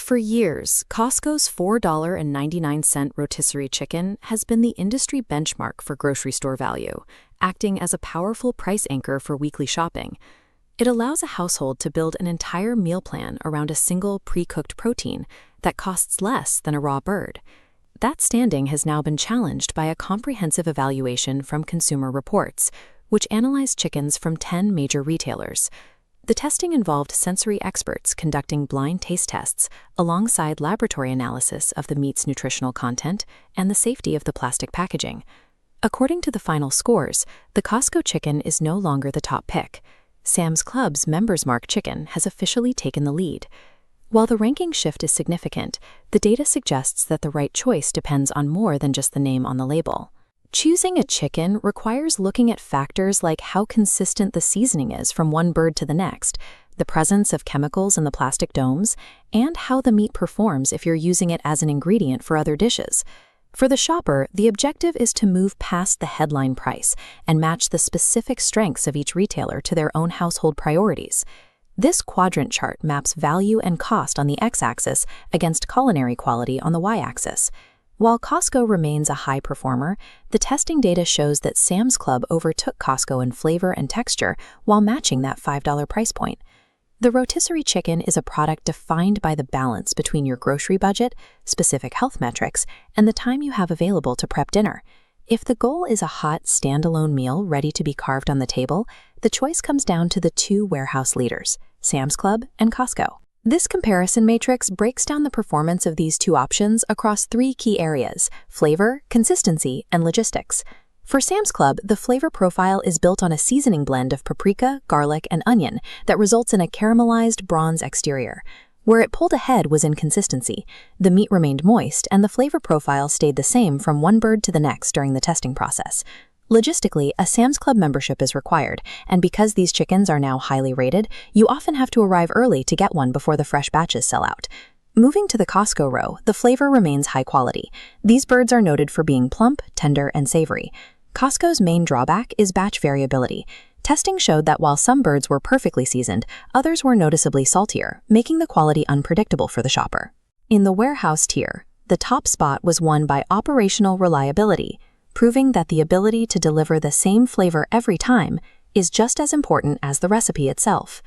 For years, Costco's $4.99 rotisserie chicken has been the industry benchmark for grocery store value, acting as a powerful price anchor for weekly shopping. It allows a household to build an entire meal plan around a single pre-cooked protein that costs less than a raw bird. That standing has now been challenged by a comprehensive evaluation from Consumer Reports, which analyzed chickens from 10 major retailers. The testing involved sensory experts conducting blind taste tests alongside laboratory analysis of the meat's nutritional content and the safety of the plastic packaging. According to the final scores, the Costco chicken is no longer the top pick. Sam's Club's Members Mark chicken has officially taken the lead. While the ranking shift is significant, the data suggests that the right choice depends on more than just the name on the label. Choosing a chicken requires looking at factors like how consistent the seasoning is from one bird to the next, the presence of chemicals in the plastic domes, and how the meat performs if you're using it as an ingredient for other dishes. For the shopper, the objective is to move past the headline price and match the specific strengths of each retailer to their own household priorities. This quadrant chart maps value and cost on the x-axis against culinary quality on the y-axis. While Costco remains a high performer, the testing data shows that Sam's Club overtook Costco in flavor and texture while matching that $5 price point. The rotisserie chicken is a product defined by the balance between your grocery budget, specific health metrics, and the time you have available to prep dinner. If the goal is a hot, standalone meal ready to be carved on the table, the choice comes down to the two warehouse leaders, Sam's Club and Costco. This comparison matrix breaks down the performance of these two options across three key areas: flavor, consistency, and logistics. For Sam's Club, the flavor profile is built on a seasoning blend of paprika, garlic, and onion that results in a caramelized bronze exterior. Where it pulled ahead was in consistency. The meat remained moist, and the flavor profile stayed the same from one bird to the next during the testing process. Logistically, a Sam's Club membership is required, and because these chickens are now highly rated, you often have to arrive early to get one before the fresh batches sell out. Moving to the Costco row, the flavor remains high quality. These birds are noted for being plump, tender, and savory. Costco's main drawback is batch variability. Testing showed that while some birds were perfectly seasoned, others were noticeably saltier, making the quality unpredictable for the shopper. In the warehouse tier, the top spot was won by operational reliability, proving that the ability to deliver the same flavor every time is just as important as the recipe itself.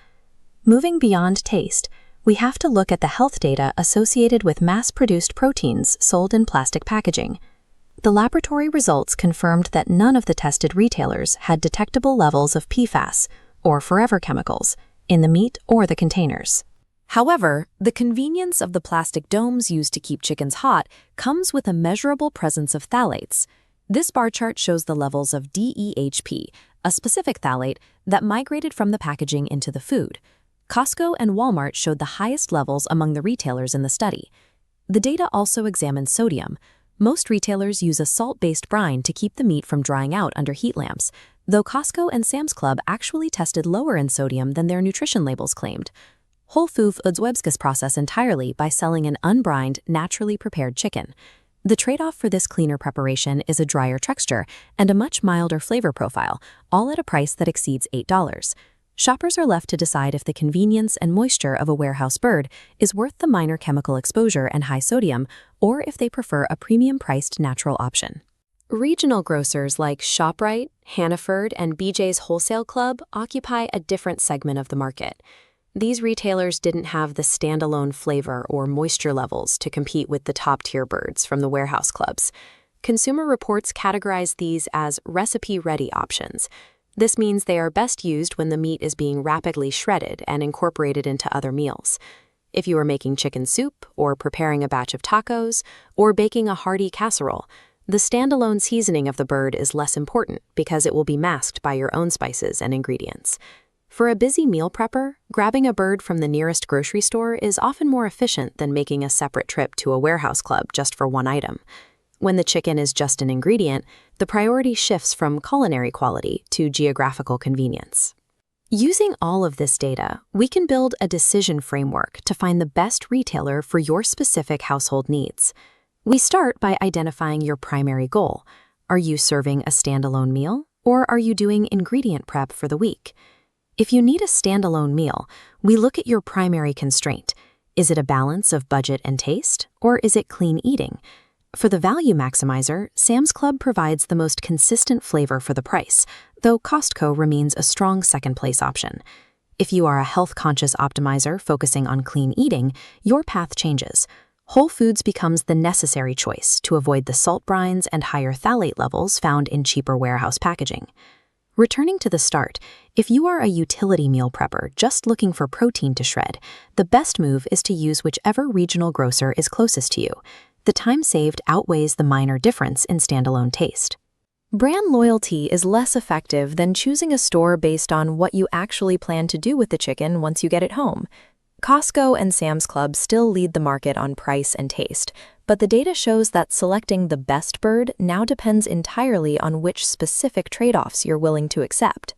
Moving beyond taste, we have to look at the health data associated with mass-produced proteins sold in plastic packaging. The laboratory results confirmed that none of the tested retailers had detectable levels of PFAS, or forever chemicals, in the meat or the containers. However, the convenience of the plastic domes used to keep chickens hot comes with a measurable presence of phthalates. This bar chart shows the levels of DEHP, a specific phthalate that migrated from the packaging into the food. Costco and Walmart showed the highest levels among the retailers in the study. The data also examined sodium. Most retailers use a salt-based brine to keep the meat from drying out under heat lamps, though Costco and Sam's Club actually tested lower in sodium than their nutrition labels claimed. Whole Foods webs this process entirely by selling an unbrined, naturally prepared chicken. The trade-off for this cleaner preparation is a drier texture and a much milder flavor profile, all at a price that exceeds $8. Shoppers are left to decide if the convenience and moisture of a warehouse bird is worth the minor chemical exposure and high sodium, or if they prefer a premium-priced natural option. Regional grocers like ShopRite, Hannaford, and BJ's Wholesale Club occupy a different segment of the market. These retailers didn't have the standalone flavor or moisture levels to compete with the top-tier birds from the warehouse clubs. Consumer Reports categorize these as recipe-ready options. This means they are best used when the meat is being rapidly shredded and incorporated into other meals. If you are making chicken soup, or preparing a batch of tacos, or baking a hearty casserole, the standalone seasoning of the bird is less important because it will be masked by your own spices and ingredients. For a busy meal prepper, grabbing a bird from the nearest grocery store is often more efficient than making a separate trip to a warehouse club just for one item. When the chicken is just an ingredient, the priority shifts from culinary quality to geographical convenience. Using all of this data, we can build a decision framework to find the best retailer for your specific household needs. We start by identifying your primary goal. Are you serving a standalone meal, or are you doing ingredient prep for the week? If you need a standalone meal, we look at your primary constraint. Is it a balance of budget and taste, or is it clean eating? For the value maximizer, Sam's Club provides the most consistent flavor for the price, though Costco remains a strong second-place option. If you are a health-conscious optimizer focusing on clean eating, your path changes. Whole Foods becomes the necessary choice to avoid the salt brines and higher phthalate levels found in cheaper warehouse packaging. Returning to the start, if you are a utility meal prepper just looking for protein to shred, the best move is to use whichever regional grocer is closest to you. The time saved outweighs the minor difference in standalone taste. Brand loyalty is less effective than choosing a store based on what you actually plan to do with the chicken once you get it home. Costco and Sam's Club still lead the market on price and taste, but the data shows that selecting the best bird now depends entirely on which specific trade-offs you're willing to accept.